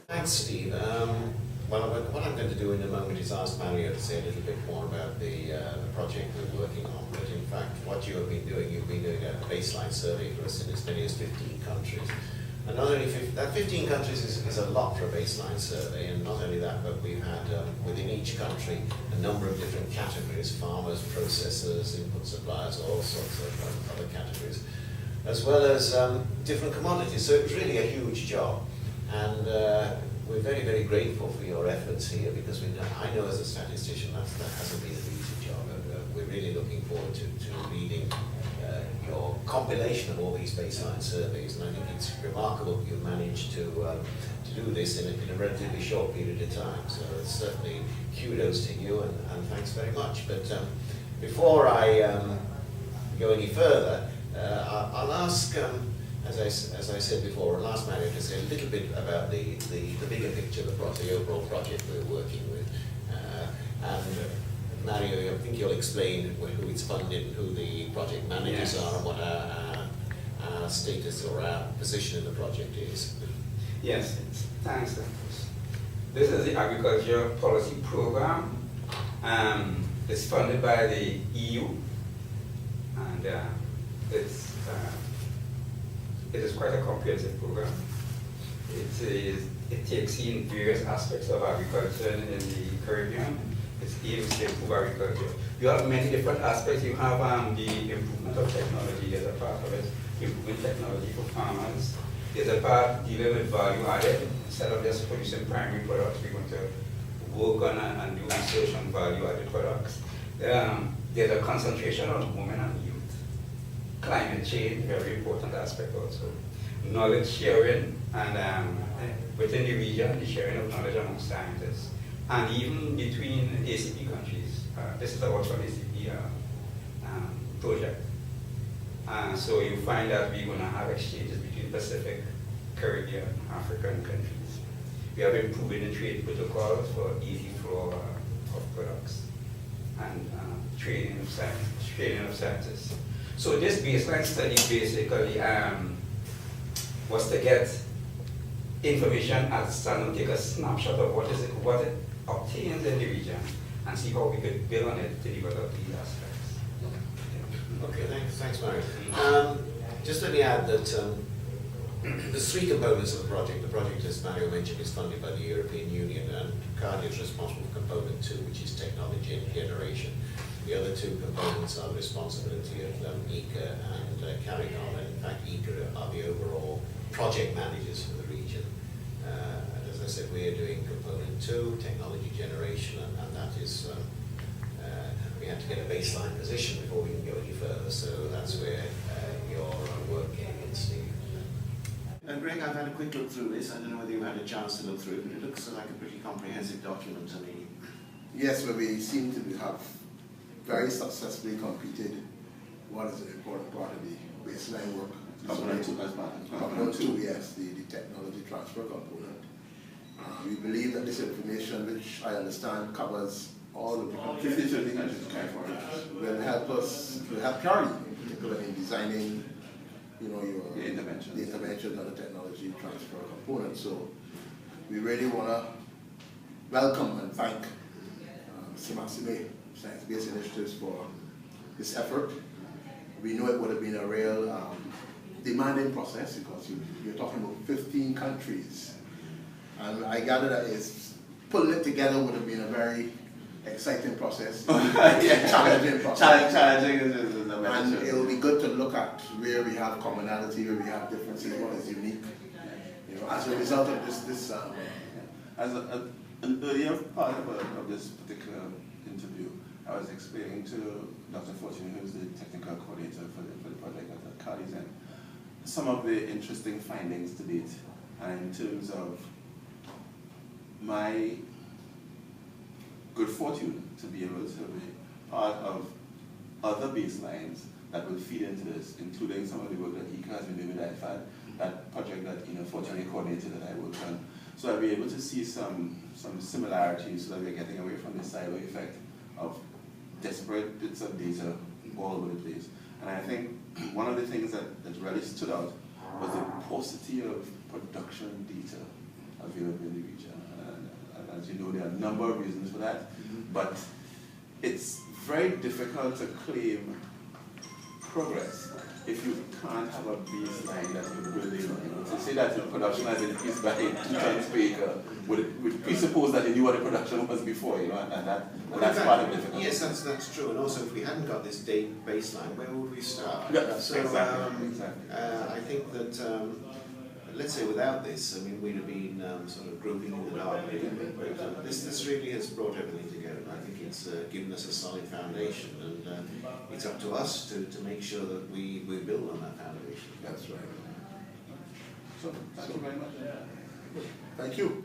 Thanks, Steve. Well, what I'm going to do in a moment is ask Mario to say a little bit more about the project we're working on. But in fact, what you've been doing a baseline survey for us in as many as 15 countries. And not only 15 countries is a lot for a baseline survey, and not only that, but we've had within each country a number of different categories: farmers, processors, input suppliers, all sorts of other categories, as well as different commodities. So it was really a huge job, and we're very, very grateful for your efforts here, because I know as a statistician that hasn't been an easy job. We're really looking forward to reading your compilation of all these baseline surveys, and I think it's remarkable that you've managed to do this in a relatively short period of time. So it's certainly kudos to you, and thanks very much. But before I go any further, I'll ask, as I said before, I'll ask Mario to say a little bit about the bigger picture, the overall project we're working with. And Mario, I think you'll explain who it's funded and who the project managers are, and what our status or our position in the project is. Yes, thanks. This is the Agriculture Policy Program. It's funded by the EU, and it is quite a comprehensive program. It takes in various aspects of agriculture in the Caribbean. It aims to improve agriculture. You have many different aspects. You have the improvement of technology. There's a part of it, improving technology for farmers. There's a part dealing with value added. Instead of just producing primary products, we're going to work on and do research on value added products. There's a concentration on women and youth. Climate change, very important aspect also. Knowledge sharing, and within the region, the sharing of knowledge among scientists. And even between ACP countries. This is a Oxford ACP project. So you find that we're going to have exchanges between Pacific, Caribbean, African countries. We have improving the trade protocols for easy flow of products, and training of scientists. So this baseline study basically was to get information as standard, take a snapshot of what it obtains in the region, and see how we could build on it to develop these aspects. Okay, thanks, Mario. Just let me add that there's three components of the project. The project, as Mario mentioned, is funded by the European Union, and CARDI is responsible for component 2, which is technology and generation. The other two components are the responsibility of ICA and CARICOM, and in fact ICA are the overall project managers for the region. And as I said, we are doing component 2, technology generation, and that is, we have to get a baseline position before we can go any further, so that's where you're working in, Steve. Greg, I've had a quick look through this. I don't know whether you've had a chance to look through it, but it looks like a pretty comprehensive document to me. Yes, well, we seem to have very successfully completed what is an important part of the baseline work. Component 2 as well. Component 2, yes, the technology transfer component. We believe that this information, which I understand covers all the different 50 countries, will help us, will help CARDI, in particular in designing, the interventions and the technology transfer component. So we really want to welcome and thank Mr. Maxime, Science-Based Initiatives, for this effort. We know it would have been a real demanding process, because you're talking about 15 countries. And I gather that pulling it together would have been a very exciting process, challenging process. Challenging is and it will be good to look at where we have commonality, where we have differences, what is unique. As a result of this. As an earlier part of this particular interview, I was explaining to Dr. Fortune, who is the technical coordinator for the project at CARDI, and some of the interesting findings to date, and in terms of my good fortune to be able to be part of other baselines that will feed into this, including some of the work that ICA has been doing with IFAD, that project that Fortune coordinated that I worked on. So I'll be able to see some similarities, so that we're getting away from the silo effect of disparate bits of data all over the place. And I think one of the things that really stood out was the paucity of production data available in the region. And as you know, there are a number of reasons for that, but it's very difficult to claim progress if you can't have a baseline that you're building on. To say that the production has increased by 2 tons per acre would presuppose that you knew what the production was before, you know, and that's part of the difficulty. Yes, that's true. And also, if we hadn't got this date baseline, where would we start? Yeah, So, exactly. I think that, let's say without this, I mean, we'd have been sort of groping in the dark a little bit. But this really has brought everything together. And I think it's given us a solid foundation, and it's up to us to make sure that we build on that foundation. That's right. So, thank you very much. Thank you.